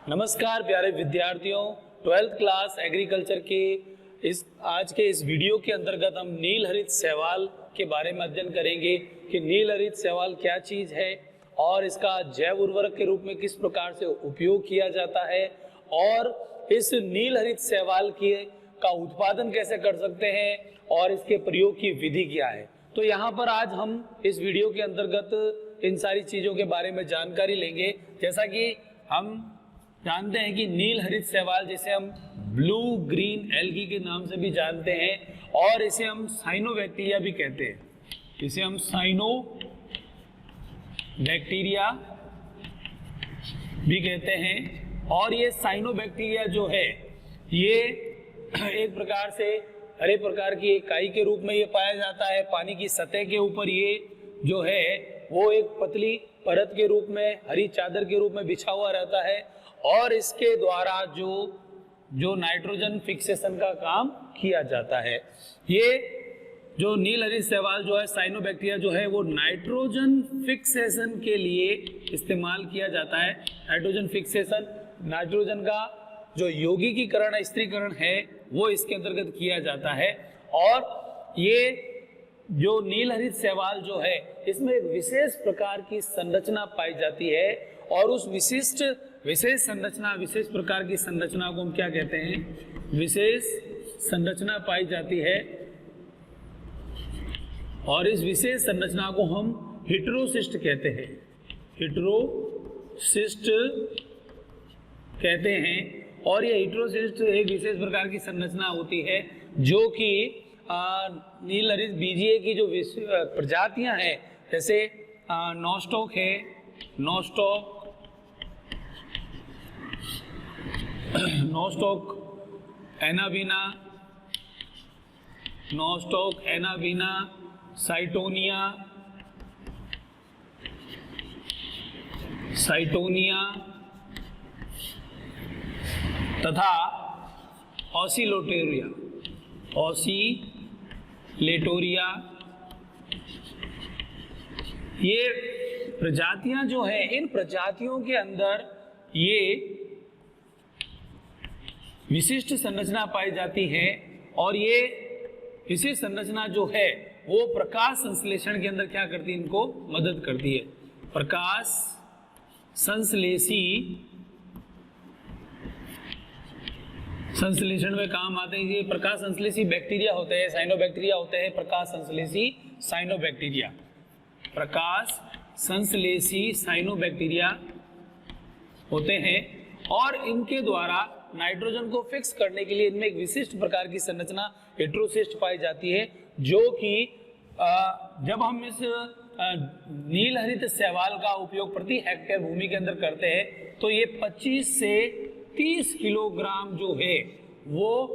नमस्कार प्यारे विद्यार्थियों, 12th क्लास एग्रीकल्चर के आज के इस वीडियो के अंतर्गत हम नील हरित शैवाल के बारे में अध्ययन करेंगे कि नील हरित शैवाल क्या चीज़ है और इसका जैव उर्वरक के रूप में किस प्रकार से उपयोग किया जाता है और इस नील हरित शैवाल का उत्पादन कैसे कर सकते हैं और इसके प्रयोग की विधि क्या है। तो यहाँ पर आज हम इस वीडियो के अंतर्गत इन सारी चीज़ों के बारे में जानकारी लेंगे। जैसा कि हम जानते हैं कि नील हरित शैवाल जिसे हम ब्लू ग्रीन एल्गी के नाम से भी जानते हैं और इसे हम साइनोबैक्टीरिया भी कहते हैं। इसे हम साइनोबैक्टीरिया भी कहते हैं और ये साइनोबैक्टीरिया जो है ये एक प्रकार से हरे प्रकार की इकाई के रूप में ये पाया जाता है। पानी की सतह के ऊपर ये जो है वो एक पतली परत के रूप में हरी चादर के रूप में बिछा हुआ रहता है और इसके द्वारा जो नाइट्रोजन फिक्सेशन का काम किया जाता है। ये जो नील हरित शैवाल जो है साइनोबैक्टीरिया जो है वो नाइट्रोजन फिक्सेशन के लिए इस्तेमाल किया जाता है। नाइट्रोजन फिक्सेशन, नाइट्रोजन का जो यौगिकीकरण स्थिरीकरण है वो इसके अंतर्गत किया जाता है। और ये जो नील हरित शैवाल जो है इसमें एक विशेष प्रकार की संरचना पाई जाती है और उस विशेष प्रकार की संरचना को हम क्या कहते हैं? विशेष संरचना पाई जाती है और इस विशेष संरचना को हम हेटेरोसिस्ट कहते हैं। हेटेरोसिस्ट कहते हैं और ये हेटेरोसिस्ट एक विशेष प्रकार की संरचना होती है जो कि नील हरित बीजीय की जो प्रजातियां हैं जैसे नॉस्टॉक है, नॉस्टॉक एनाबीना, साइटोनिया तथा ऑसिलेटोरिया ये प्रजातियां जो है इन प्रजातियों के अंदर ये विशिष्ट संरचना पाई जाती है और ये विशेष संरचना जो है वो प्रकाश संश्लेषण के अंदर क्या करती है? इनको मदद करती है। प्रकाश संश्लेषण में काम आते हैं। ये प्रकाश संश्लेषी बैक्टीरिया होते हैं, साइनोबैक्टीरिया होते हैं। प्रकाश संश्लेषी साइनोबैक्टीरिया होते हैं और इनके द्वारा नाइट्रोजन को फिक्स करने के लिए इनमें एक विशिष्ट प्रकार की संरचना हेटेरोसिस्ट पाई जाती है जो कि जब हम इस नील हरित शैवाल का उपयोग प्रति हेक्टेयर भूमि के अंदर करते हैं तो ये 25 से 30 किलोग्राम जो है वो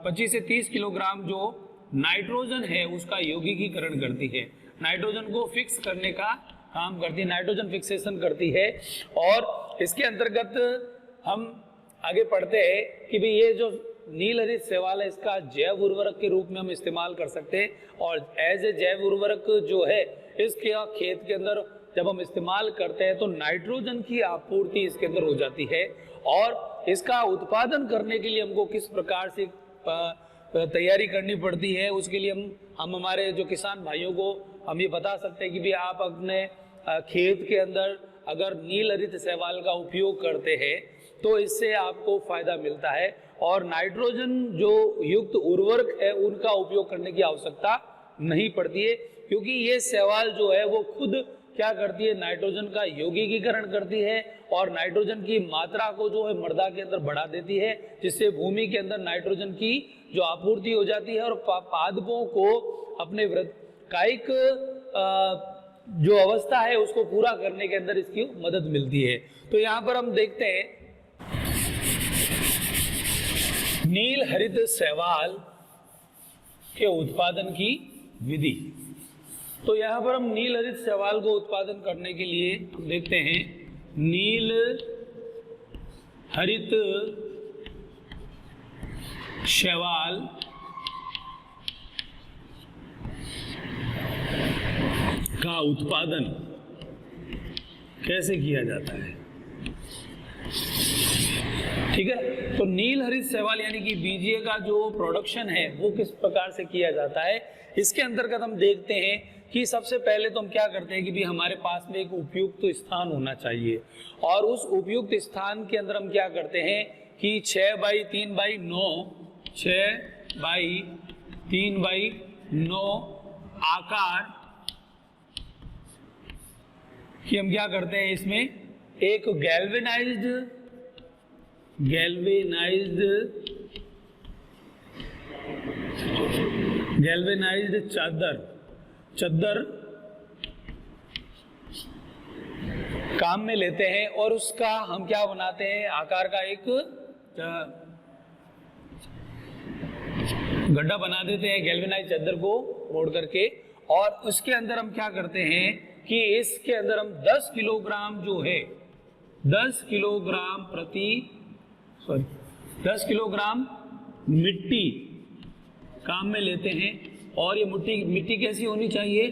25 से 30 किलोग्राम जो नाइट्रोजन है उसका यौगिकीकरण करती है, नाइट्रोजन को फिक्स करने का काम करती है, नाइट्रोजन फिक्सेशन करती है। और इसके अंतर्गत हम आगे पढ़ते हैं कि भाई ये जो नील हरित शैवाल है इसका जैव उर्वरक के रूप में हम इस्तेमाल कर सकते हैं और एज ए जैव उर्वरक जो है इसके खेत के अंदर जब हम इस्तेमाल करते हैं तो नाइट्रोजन की आपूर्ति इसके अंदर हो जाती है और इसका उत्पादन करने के लिए हमको किस प्रकार से तैयारी करनी पड़ती है उसके लिए हम हमारे जो किसान भाइयों को हम ये बता सकते हैं कि भाई आप अपने खेत के अंदर अगर नील हरित शैवाल का उपयोग करते हैं तो इससे आपको फायदा मिलता है और नाइट्रोजन जो युक्त उर्वरक है उनका उपयोग करने की आवश्यकता नहीं पड़ती है क्योंकि ये शैवाल जो है वो खुद क्या करती है? नाइट्रोजन का यौगिकीकरण करती है और नाइट्रोजन की मात्रा को जो है मृदा के अंदर बढ़ा देती है जिससे भूमि के अंदर नाइट्रोजन की जो आपूर्ति हो जाती है और पादपों को अपने कायिक जो अवस्था है उसको पूरा करने के अंदर इसकी मदद मिलती है। तो यहाँ पर हम देखते हैं नील हरित शैवाल के उत्पादन की विधि। तो यहाँ पर हम नील हरित शैवाल को उत्पादन करने के लिए देखते हैं नील हरित शैवाल का उत्पादन कैसे किया जाता है। ठीक है। तो नील हरित शैवाल यानी कि बीजीए का जो प्रोडक्शन है वो किस प्रकार से किया जाता है, इसके अंतर्गत हम देखते हैं कि सबसे पहले तो हम क्या करते हैं कि भी हमारे पास में एक उपयुक्त स्थान होना चाहिए, और उस उपयुक्त स्थान के अंदर हम क्या करते हैं कि 6x3x9 6x3x9 आकार कि हम क्या करते हैं, इसमें एक गैल्वेनाइज्ड चादर काम में लेते हैं, और उसका हम क्या बनाते हैं, आकार का एक गड्ढा बना देते हैं गैल्वेनाइज्ड चादर को मोड़ करके, और उसके अंदर हम क्या करते हैं कि इसके अंदर हम 10 किलोग्राम जो है 10 किलोग्राम मिट्टी काम में लेते हैं, और ये मिट्टी कैसी होनी चाहिए,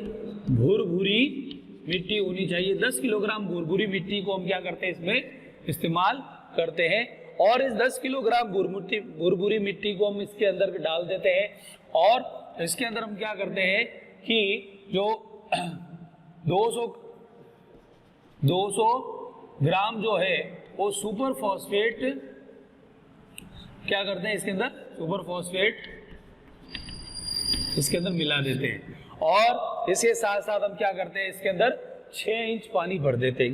भुरभुरी मिट्टी होनी चाहिए। 10 किलोग्राम भुरभुरी मिट्टी को हम क्या करते हैं, इसमें इस्तेमाल करते हैं, और इस 10 किलोग्राम भुरभुरी मिट्टी को हम इसके अंदर डाल देते हैं, और इसके अंदर हम क्या करते हैं कि जो 200 ग्राम जो है वो सुपर फॉस्फेट क्या करते हैं, इसके अंदर सुपर फॉस्फेट इसके अंदर मिला देते हैं, और इसके साथ साथ हम क्या करते हैं, इसके अंदर 6 इंच पानी भर देते हैं,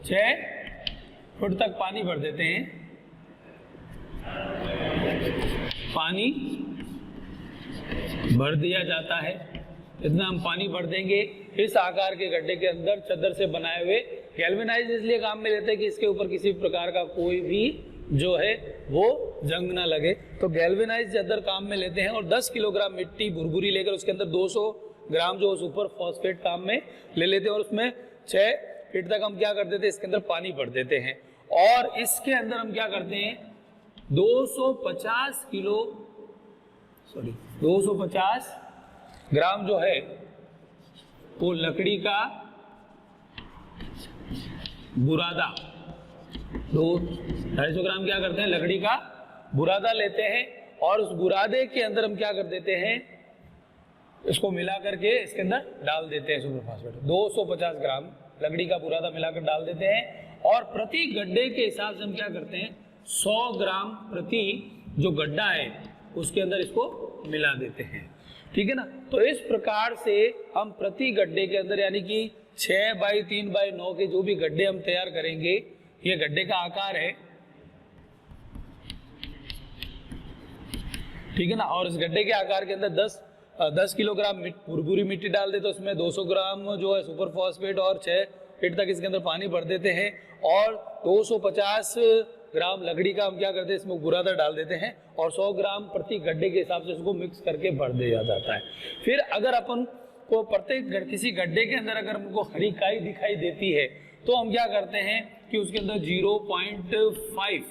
6 फुट तक पानी भर देते हैं। पानी भर दिया जाता है, इतना हम पानी भर देंगे इस आकार के गड्ढे के अंदर चादर से बनाए हुए। गैल्वेनाइज इसलिए काम में लेते हैं कि इसके ऊपर किसी प्रकार का कोई भी जो है वो जंग ना लगे, तो गैल्वेनाइज चादर काम में लेते हैं, और 10 किलोग्राम मिट्टी भुरभुरी लेकर उसके अंदर 200 ग्राम जो सुपर फॉस्फेट काम में ले लेते हैं, और उसमें 6 फीट तक हम क्या कर देते हैं, इसके अंदर पानी भर देते हैं, और इसके अंदर हम क्या करते हैं 250 ग्राम जो है वो लकड़ी का बुरादा, 250 ग्राम क्या करते हैं, लकड़ी का बुरादा लेते हैं, और उस बुरादे के अंदर हम क्या कर देते हैं, इसको मिला करके इसके अंदर डाल देते हैं सुपर फॉस्फेट। 250 ग्राम लकड़ी का बुरादा मिलाकर डाल देते हैं, और प्रति गड्ढे के हिसाब से हम क्या करते हैं 100 ग्राम प्रति जो गड्ढा है उसके अंदर इसको मिला देते हैं। ठीक है ना। तो इस प्रकार से हम प्रति गड्ढे के अंदर यानी कि 6x3x9 के जो भी गड्ढे हम तैयार करेंगे, ये गड्ढे का आकार है, ठीक है ना, और इस गड्ढे के आकार के अंदर 10 किलोग्राम भुरभुरी मिट्टी डाल देते, तो उसमें 200 ग्राम जो है सुपर फॉस्फेट और 6 फीट तक इसके अंदर पानी भर देते हैं, और 250 ग्राम लकड़ी का हम क्या करते हैं, इसमें बुरादा डाल देते हैं, और 100 ग्राम प्रति गड्ढे के हिसाब से इसको मिक्स करके भर दिया जाता है। फिर अगर अपन को प्रत्येक किसी गड्ढे के अंदर अगर हमको हरी काई दिखाई देती है, तो हम क्या करते हैं कि उसके अंदर 0.5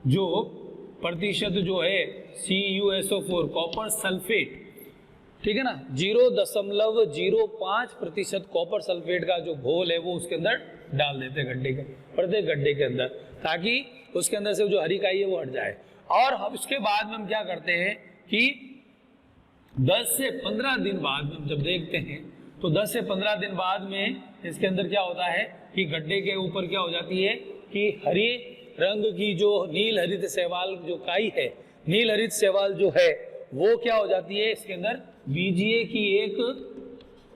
जो प्रतिशत जो है CuSO4 कॉपर सल्फेट, ठीक है ना, 0.05% कॉपर सल्फेट का जो घोल है वो उसके अंदर डाल देते हैं प्रत्येक गड्ढे के अंदर, ताकि उसके अंदर से जो हरी काई है वो हट जाए। और हम उसके बाद में हम क्या करते हैं कि 10 से 15 दिन बाद में हम जब देखते हैं, तो 10 से 15 दिन बाद में इसके अंदर क्या होता है कि गड्ढे के ऊपर क्या हो जाती है कि हरी रंग की जो नील हरित शैवाल जो काई है, नील हरित शैवाल जो है वो क्या हो जाती है, इसके अंदर बीजीए की एक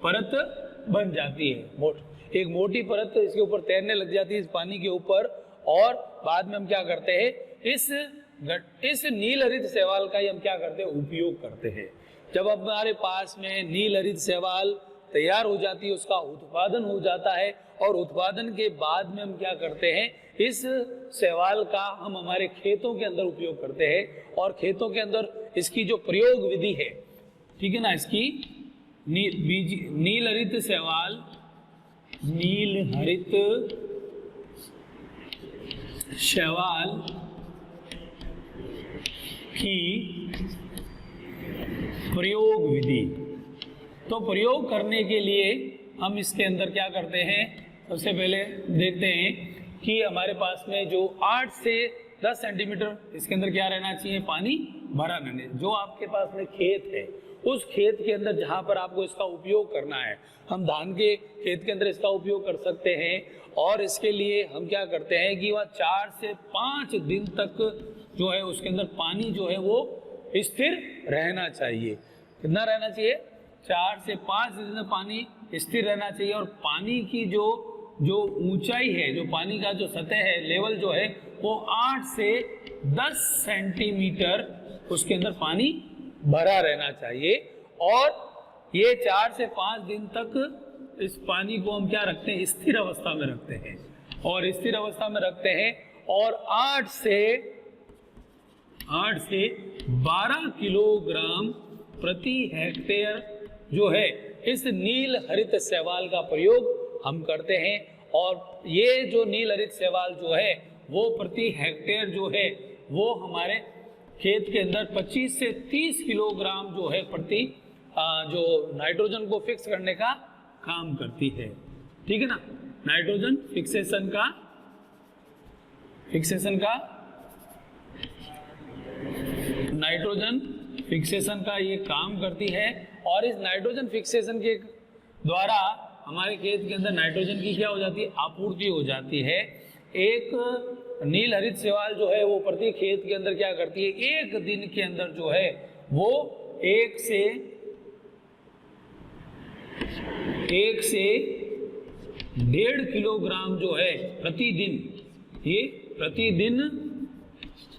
परत बन जाती है, एक मोटी परत इसके ऊपर तैरने लग जाती है इस पानी के ऊपर। और बाद में हम क्या करते हैं, इस नील हरित शैवाल का ही हम क्या करते हैं, उपयोग करते हैं। जब हमारे पास में नील हरित शैवाल तैयार हो जाती है, उसका उत्पादन हो जाता है, और उत्पादन के बाद में हम क्या करते हैं, इस शैवाल का हम हमारे खेतों के अंदर उपयोग करते हैं, और खेतों के अंदर इसकी जो प्रयोग विधि है, ठीक है ना, इसकी नील हरित शैवाल, नील हरित शैवाल की प्रयोग विधि। तो प्रयोग करने के लिए हम इसके अंदर क्या करते हैं, सबसे पहले देखते हैं कि हमारे पास में जो 8 से 10 सेंटीमीटर इसके अंदर क्या रहना चाहिए, पानी भरा रहने। जो आपके पास में खेत है उस खेत के अंदर जहां पर आपको इसका उपयोग करना है, हम धान के खेत के अंदर इसका उपयोग कर सकते हैं। और इसके लिए हम क्या करते हैं कि वह 4 से 5 दिन तक जो है उसके अंदर पानी जो है वो स्थिर रहना चाहिए। कितना रहना चाहिए, 4 से 5 दिन तक पानी स्थिर रहना चाहिए। और पानी की जो ऊंचाई है, जो पानी का जो सतह है, लेवल जो है वो 8 से 10 सेंटीमीटर उसके अंदर पानी भरा रहना चाहिए। और ये 4 से 5 दिन तक इस पानी को हम क्या रखते हैं, स्थिर अवस्था में रखते हैं। और स्थिर अवस्था में रखते हैं और 8 से 12 किलोग्राम प्रति हेक्टेयर जो है इस नील हरित शैवाल का प्रयोग हम करते हैं। और ये जो नील हरित शैवाल जो है वो प्रति हेक्टेयर जो है वो हमारे खेत के अंदर 25 से 30 किलोग्राम जो है प्रति जो नाइट्रोजन को फिक्स करने का काम करती है। ठीक है ना, नाइट्रोजन फिक्सेशन का ये काम करती है। और इस नाइट्रोजन फिक्सेशन के द्वारा हमारे खेत के अंदर नाइट्रोजन की क्या हो जाती है, आपूर्ति हो जाती है। एक नील हरित शैवाल जो है वो प्रति खेत के अंदर क्या करती है, एक दिन के अंदर जो है वो 1 से 1.5 किलोग्राम जो है प्रतिदिन, ये प्रतिदिन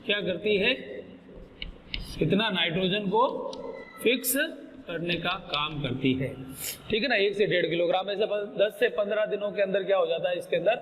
क्या करती है, कितना नाइट्रोजन को फिक्स करने का काम करती है। ठीक है ना, 1 से 1.5 किलोग्राम। ऐसे 10 से 15 दिनों के अंदर क्या हो जाता है, इसके अंदर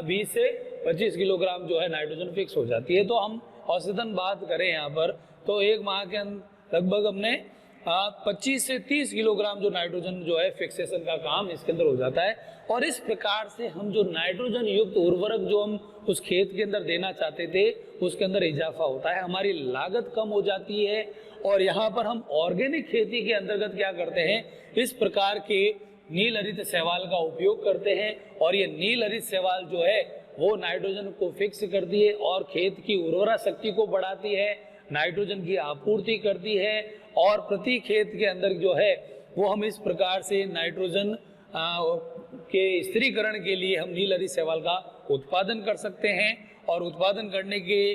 20 से 25 किलोग्राम जो है नाइट्रोजन फिक्स हो जाती है। तो हम औसतन बात करें यहाँ पर तो एक माह के अंदर लगभग हमने 25 से 30 किलोग्राम जो नाइट्रोजन जो है फिक्सेशन का काम इसके अंदर हो जाता है। और इस प्रकार से हम जो नाइट्रोजन युक्त उर्वरक जो हम उस खेत के अंदर देना चाहते थे उसके अंदर इजाफा होता है, हमारी लागत कम हो जाती है। और यहाँ पर हम ऑर्गेनिक खेती के अंतर्गत क्या करते हैं, इस प्रकार के नील हरित शैवाल का उपयोग करते हैं। और ये नील हरित शैवाल जो है वो नाइट्रोजन को फिक्स करती है और खेत की उर्वरा शक्ति को बढ़ाती है, नाइट्रोजन की आपूर्ति करती है। और प्रति खेत के अंदर जो है वो हम इस प्रकार से नाइट्रोजन के स्थिरीकरण के लिए हम नील हरित शैवाल का उत्पादन कर सकते हैं। और उत्पादन करने के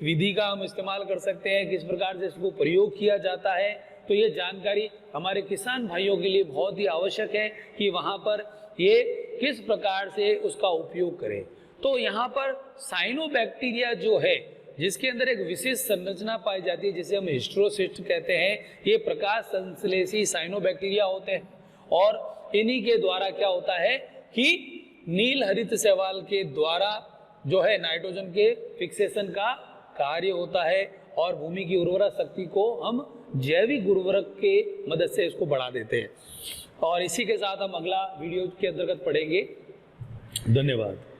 विधि का हम इस्तेमाल कर सकते हैं, किस प्रकार से इसको प्रयोग किया जाता है। तो ये जानकारी हमारे किसान भाइयों के लिए बहुत ही आवश्यक है कि वहाँ पर ये किस प्रकार से उसका उपयोग करें। तो यहाँ पर साइनोबैक्टीरिया जो है जिसके अंदर एक विशेष संरचना पाई जाती है जिसे हम हिस्टोसिस्ट कहते हैं, ये प्रकाश संश्लेषी साइनोबैक्टीरिया होते हैं। और इन्हीं के द्वारा क्या होता है कि नील हरित शैवाल के द्वारा जो है नाइट्रोजन के फिक्सेशन का कार्य होता है और भूमि की उर्वरा शक्ति को हम जैविक उर्वरक के मदद से इसको बढ़ा देते हैं। और इसी के साथ हम अगला वीडियो के अंतर्गत पढ़ेंगे। धन्यवाद।